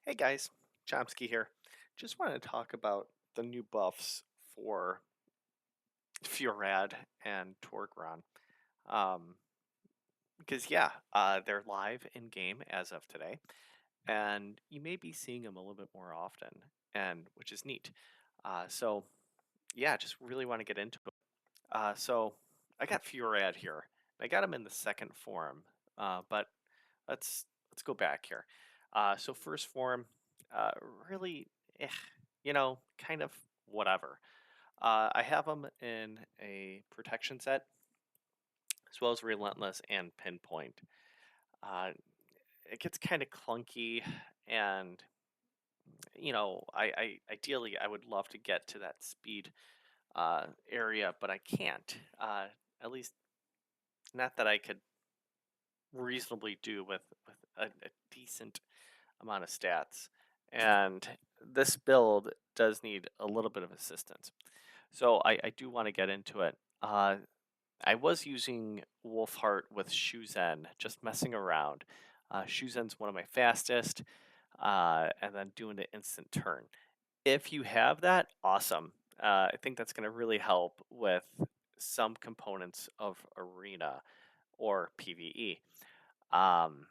Hey guys, Chomsky here. Just wanted to talk about the new buffs for FjoRAD and Togron. Um, because they're live in game as of today, and you may be seeing them a little bit more often, and which is neat. Just really want to get into it. So I got FjoRAD here. I got him in the second form, but let's go back here. So first form, uh, really, eh, kind of whatever. I have them in a protection set as well as relentless and pinpoint. Uh, it gets kind of clunky, and I ideally I would love to get to that speed area, but I can't. At least not that I could reasonably do with a decent amount of stats. And this build does need a little bit of assistance. So I do want to get into it. I was using Wolfheart with Shuzen, just messing around. Shuzen's one of my fastest, and then doing the instant turn. If you have that, awesome. I think that's going to really help with some components of Arena or PvE. Um,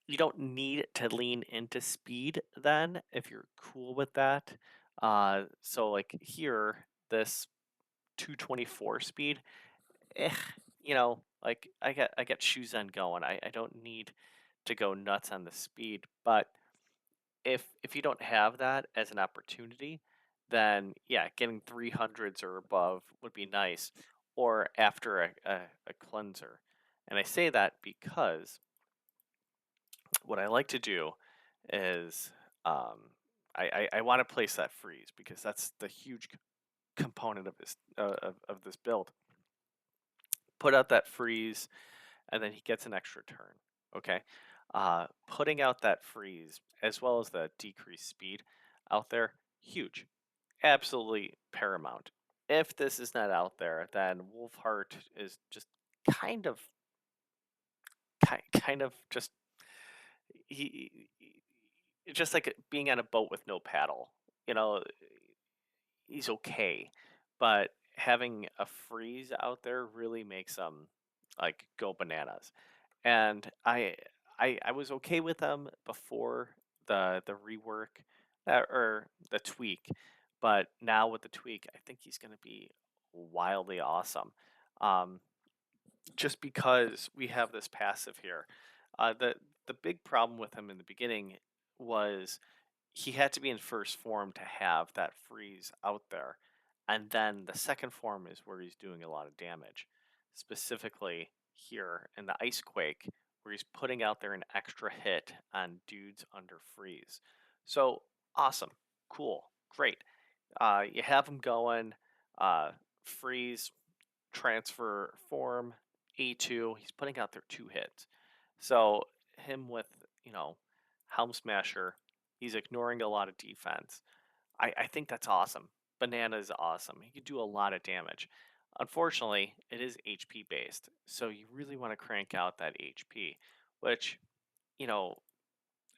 you don't need to lean into speed then if you're cool with that. So like here, this 224 speed, eh, like I get shoes on going. I don't need to go nuts on the speed, but if you don't have that as an opportunity, then yeah, getting 300s or above would be nice, or after a cleanser. And I say that because what I like to do is um, I want to place that freeze because that's the huge component of of this build. Put out that freeze, and then he gets an extra turn. Okay, putting out that freeze as well as the decreased speed out there, huge, absolutely paramount. If this is not out there, then Wolfheart is just kind of kind of just it's just like being on a boat with no paddle. You know, he's okay, but having a freeze out there really makes him like go bananas. And I was okay with them before the rework or the tweak, but now with the tweak, I think he's going to be wildly awesome. Um, just because we have this passive here. The big problem with him in the beginning was he had to be in first form to have that freeze out there. And then the second form is where he's doing a lot of damage. Specifically here in the Ice Quake, where he's putting out there an extra hit on dudes under freeze. So awesome, cool, great. You have him going, freeze, transfer form, A2. He's putting out there 2 hits. So him with, you know, Helm Smasher, he's ignoring a lot of defense. I think that's awesome. Banana is awesome. He can do a lot of damage. Unfortunately, it is HP based, so you really want to crank out that HP, which, you know,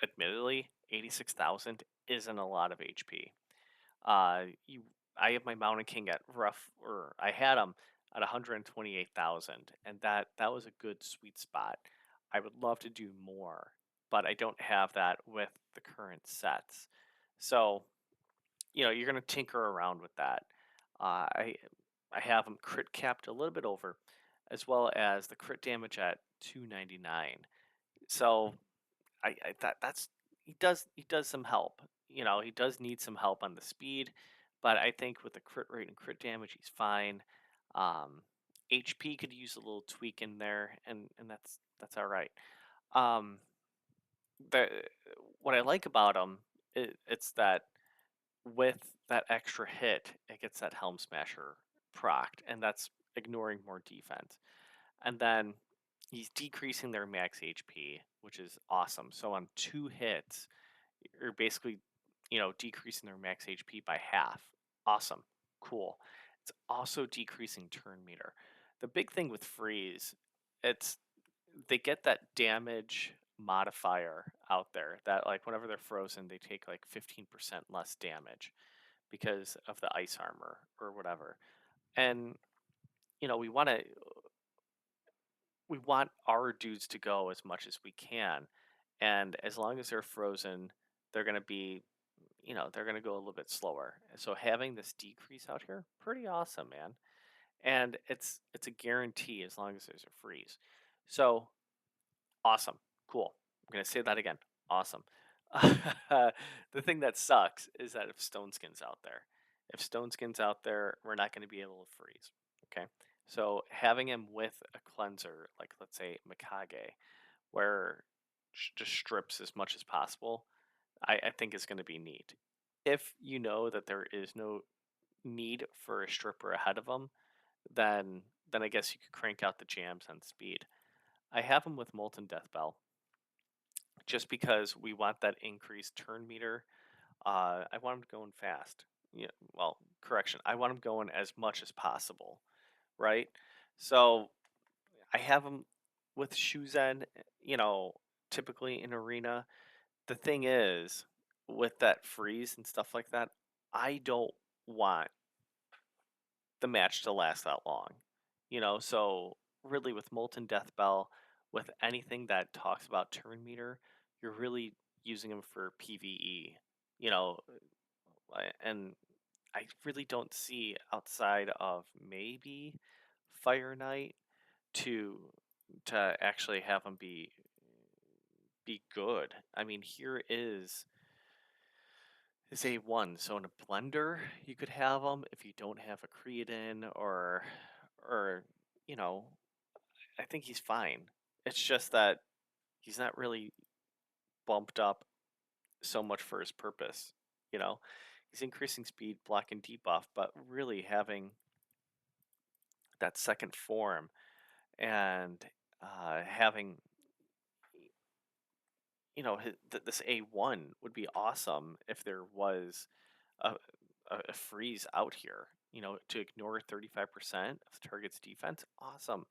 admittedly, 86,000 isn't a lot of HP. You, I have my Mountain King at rough, or I had him at 128,000, and that was a good sweet spot. I would love to do more, but I don't have that with the current sets. So, you're gonna tinker around with that. Uh, I I have him crit capped a little bit over, as well as the crit damage at 299. So I that's he does some help. He does need some help on the speed, but I think with the crit rate and crit damage, he's fine. Um, HP could use a little tweak in there, and that's all right. Um, the what I like about him, it's that with that extra hit, it gets that Helm Smasher procced, and that's ignoring more defense. And then he's decreasing their max HP, which is awesome. So on 2 hits, you're basically, decreasing their max HP by half. Awesome. Cool. It's also decreasing turn meter. The big thing with freeze, it's they get that damage modifier out there that like whenever they're frozen, they take like 15% less damage because of the ice armor or whatever. And you know, we want our dudes to go as much as we can. And as long as they're frozen, they're going to be, you know, they're going to go a little bit slower. And so having this decrease out here, pretty awesome, man. And it's a guarantee as long as there's a freeze. So awesome. Cool. I'm going to say that again. Awesome. The thing that sucks is that if Stone Skin's out there, if Stone Skin's out there, we're not going to be able to freeze. Okay. So having him with a cleanser, like let's say Mikage, where just strips as much as possible, I think is going to be neat. If you know that there is no need for a stripper ahead of him, then I guess you could crank out the jams on speed. I have him with Molten Death Bell just because we want that increased turn meter. I want him going fast. Yeah, well, correction. I want him going as much as possible, right? So I have him with Shuzen, you know, typically in arena. The thing is, with that freeze and stuff like that, I don't want the match to last that long. You know, so really with Molten Death Bell, with anything that talks about turn meter, you're really using them for PvE. You know, and I really don't see outside of maybe Fire Knight to actually have them be good. I mean, here is A1. So in a blender, you could have them if you don't have a creatine or you know, I think he's fine. It's just that he's not really bumped up so much for his purpose. You know, he's increasing speed, block, and debuff, but really having that second form and having you know this A1 would be awesome if there was a, a freeze out here. You know, to ignore 35% of the target's defense, awesome.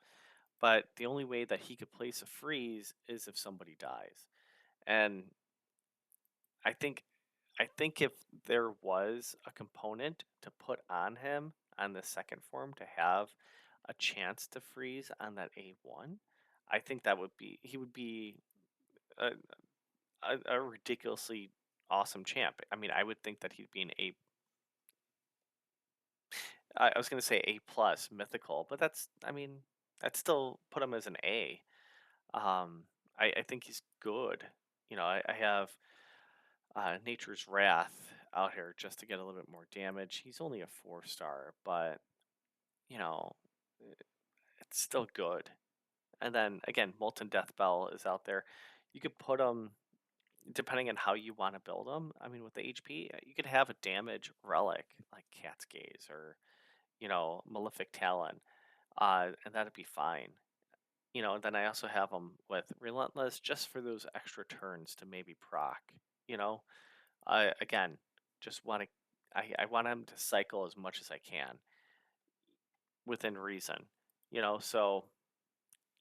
But the only way that he could place a freeze is if somebody dies. And I think I think if there was a component to put on him on the second form to have a chance to freeze on that A1, I think that would be he would be a, a ridiculously awesome champ. I mean, I would think that he'd be an A. I was gonna say A plus mythical, but that's I mean that still put him as an A. I think he's good. You know, I have Nature's Wrath out here just to get a little bit more damage. He's only a 4 star, but you know, it's still good. And then again, Molten Death Bell is out there. You could put him depending on how you want to build them. I mean, with the HP, you could have a damage relic like Cat's Gaze or you know Malefic Talon, and that'd be fine. You know, and then I also have them with Relentless just for those extra turns to maybe proc. You know, again, just want to. I want him to cycle as much as I can within reason. You know, so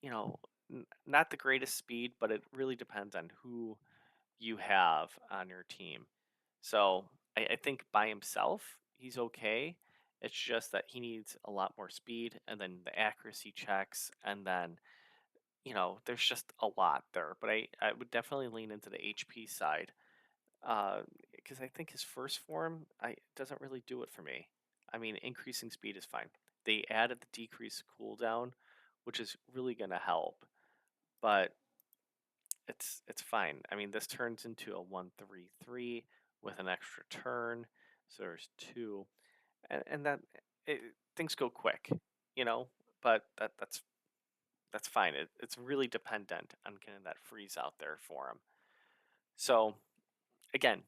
you know, not the greatest speed, but it really depends on who you have on your team. So I think by himself, he's okay. It's just that he needs a lot more speed and then the accuracy checks. And then, you know, there's just a lot there. But I would definitely lean into the HP side because I think his first form doesn't really do it for me. I mean, increasing speed is fine. They added the decreased cooldown, which is really going to help. But it's fine. I mean, this turns into a 1-3-3 with an extra turn, so there's two, and that it, things go quick, you know. But that's fine. It's really dependent on getting that freeze out there for him. So again,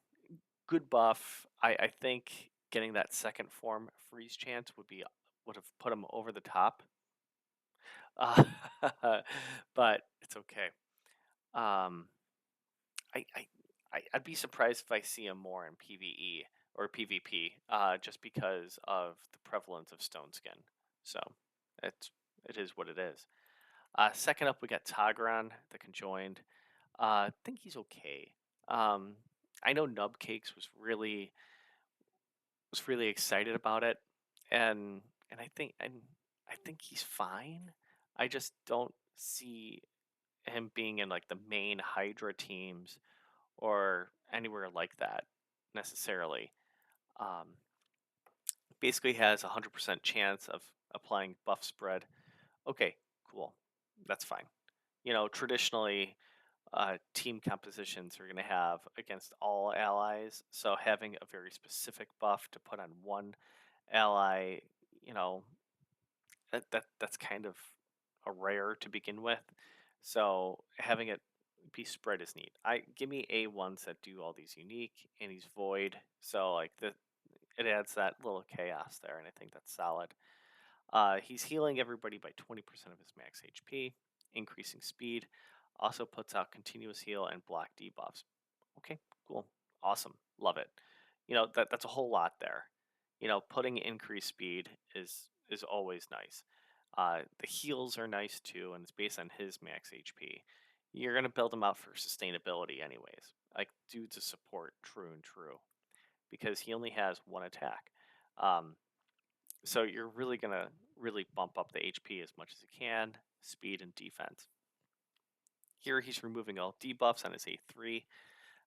good buff. I think getting that second form freeze chance would have put him over the top, uh, but it's okay. Um, I, I I'd be surprised if I see him more in PVE or PvP, just because of the prevalence of Stone Skin. So it is what it is. Second up, we got Togron, the Conjoined. I think he's okay. Um, I know Nubcakes was really excited about it, and and I think he's fine. I just don't see him being in like the main Hydra teams or anywhere like that necessarily. Um, Basically has a 100% chance of applying buff spread. Okay, cool, that's fine. Traditionally, team compositions are going to have against all allies, so having a very specific buff to put on one ally, you know, that's kind of a rare to begin with. So having it be spread is neat. I give me A ones that do all these unique, and he's void, so like it adds that little chaos there, and I think that's solid. He's healing everybody by 20% of his max HP, increasing speed, also puts out continuous heal and block debuffs. Okay, cool, awesome, love it. That's a whole lot there. Putting increased speed is always nice. The heals are nice too, and it's based on his max HP. You're gonna build him out for sustainability anyways. Like dude's a support, true and true, because he only has one attack. Um, so you're really gonna really bump up the HP as much as you can, speed and defense. Here he's removing all debuffs on his A3,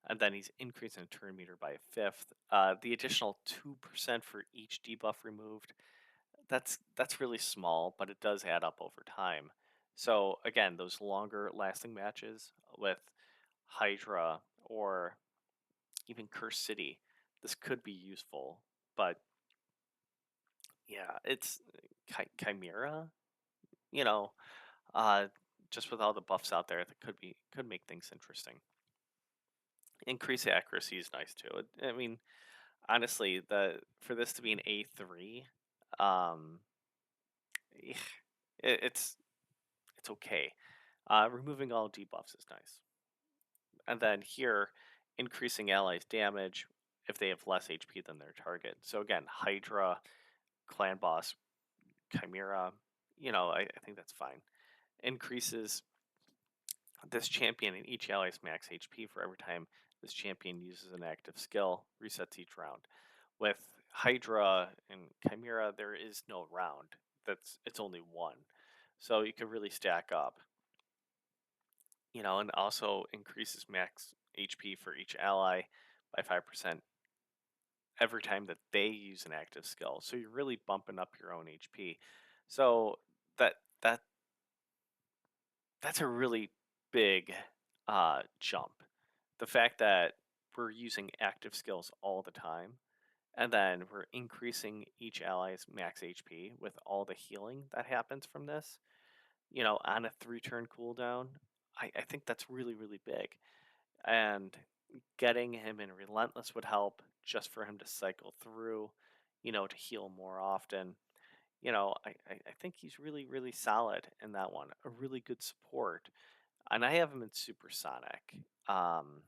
and then he's increasing the turn meter by a fifth. The additional 2% for each debuff removed, that's really small, but it does add up over time. So again, those longer lasting matches with Hydra or even Curse City, this could be useful. But yeah, it's Chimera, you know, uh, just with all the buffs out there, that could make things interesting. Increase accuracy is nice too. I mean, honestly, the for this to be an A3, um, eh, it's okay. Removing all debuffs is nice, and then here, increasing allies' damage if they have less HP than their target. So again, Hydra, Clan Boss, Chimera, I think that's fine. Increases this champion and each ally's max HP for every time this champion uses an active skill, resets each round. With Hydra and Chimera, there is no round. It's only one. So you can really stack up. And also increases max HP for each ally by 5% every time that they use an active skill. So you're really bumping up your own HP. So that that that's a really big jump. The fact that we're using active skills all the time, and then we're increasing each ally's max HP with all the healing that happens from this, on a 3-turn cooldown, I think that's really, really big. And getting him in Relentless would help just for him to cycle through, to heal more often. I think he's really, really solid in that one. A really good support. And I have him in Supersonic. Um,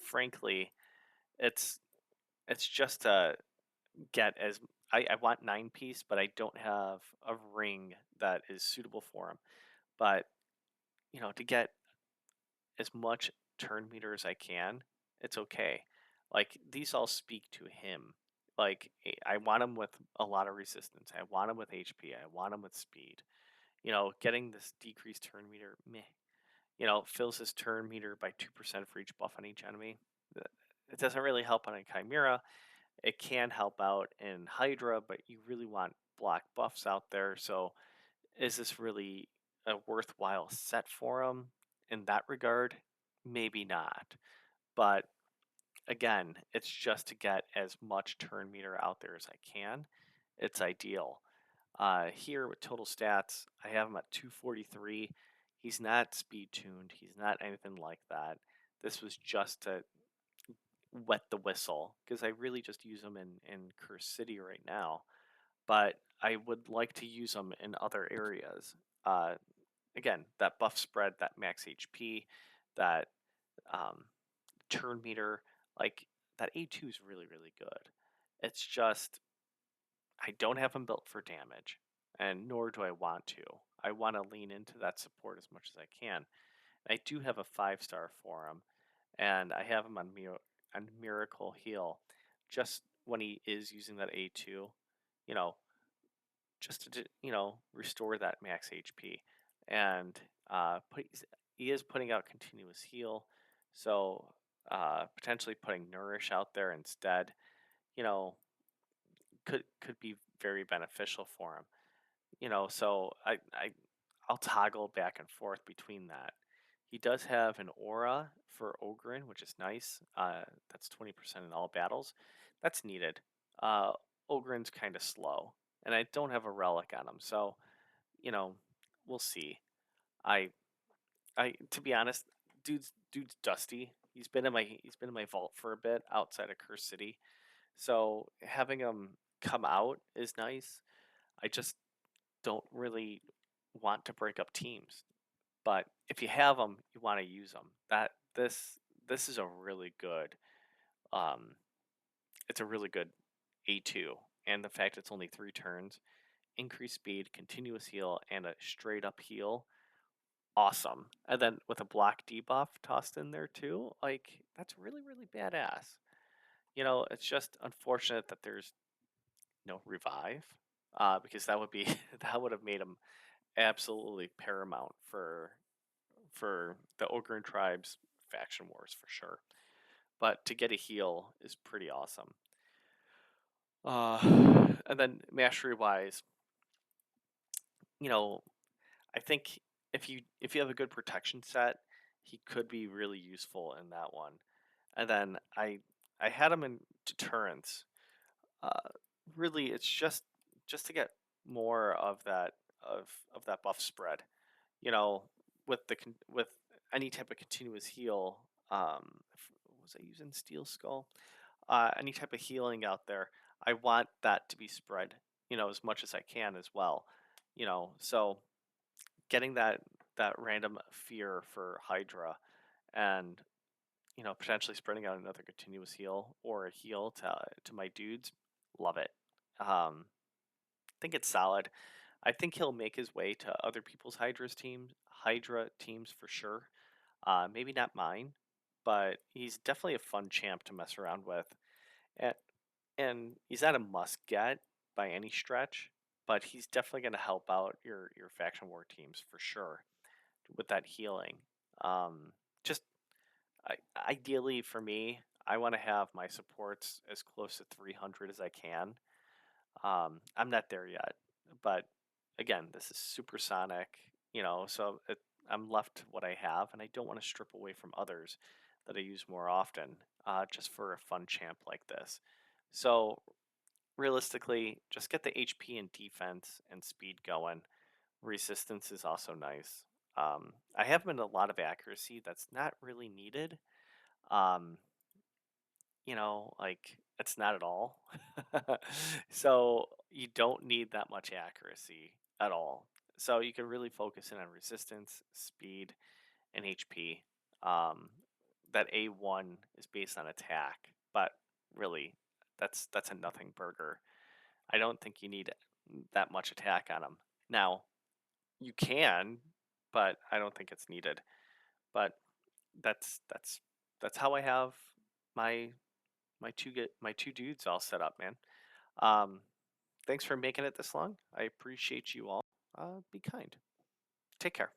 Frankly, it's just to get as I want 9 piece, but I don't have a ring that is suitable for him. But to get as much turn meter as I can, it's okay. Like these all speak to him. Like I want him with a lot of resistance. I want him with HP. I want him with speed. Getting this decreased turn meter, meh. Fills his turn meter by 2% for each buff on each enemy. It doesn't really help on a Chimera. It can help out in Hydra, but you really want block buffs out there. So is this really a worthwhile set for him in that regard? Maybe not. But again, it's just to get as much turn meter out there as I can. It's ideal. Here with total stats, I have him at 243. He's not speed tuned. He's not anything like that. This was just to wet the whistle because I really just use him in Curse City right now. But I would like to use them in other areas. Uh, Again, that buff spread, that max HP, that um, turn meter, like that A2 is really, really good. It's just I don't have them built for damage, and nor do I want to. I want to lean into that support as much as I can. I do have a 5-star for him, and I have him on Miracle Heal, just when he is using that A2, you know, just to restore that max HP, and he is putting out continuous heal, so potentially putting Nourish out there instead, you know, could be very beneficial for him. So I'll toggle back and forth between that. He does have an aura for Ogren, which is nice. That's 20% in all battles. That's needed. Uh, Ogren's kind of slow, and I don't have a relic on him, so you know, we'll see. I to be honest, dude's dusty. He's been in my vault for a bit outside of Curse City, so having him come out is nice. I just don't really want to break up teams. But if you have them, you want to use them. This is a really good. Um, it's a really good A2, and the fact it's only 3 turns, increased speed, continuous heal, and a straight up heal. Awesome. And then with a block debuff tossed in there too, like that's really badass. It's just unfortunate that there's no revive, because that would be that would have made him absolutely paramount for the Ogre tribes faction wars for sure. But to get a heal is pretty awesome. And then mastery wise, you know, I think if you have a good protection set, he could be really useful in that one. And then I had him in deterrence. Uh, Really, it's just to get more of that buff spread. You know, with any type of continuous heal. Was I using Steel Skull? Any type of healing out there, I want that to be spread, as much as I can as well. So getting that random fear for Hydra, and potentially spreading out another continuous heal or a heal to my dudes, love it. Think it's solid. I think he'll make his way to other people's Hydra teams for sure. Maybe not mine, but he's definitely a fun champ to mess around with. And, and he's not a must get by any stretch, but he's definitely going to help out your faction war teams for sure with that healing. Just ideally for me, I want to have my supports as close to 300 as I can. I'm not there yet, but again, this is supersonic, so I'm left what I have, and I don't want to strip away from others that I use more often, just for a fun champ like this. So realistically, just get the HP and defense and speed going. Resistance is also nice. I have him in a lot of accuracy that's not really needed. Um, like it's not at all. So you don't need that much accuracy at all. So you can really focus in on resistance, speed, and HP. Um, that A1 is based on attack, but really, that's a nothing burger. I don't think you need that much attack on them. Now, you can, but I don't think it's needed. But that's how I have my my two dudes all set up, man. Um, Thanks for making it this long. I appreciate you all. Be kind. Take care.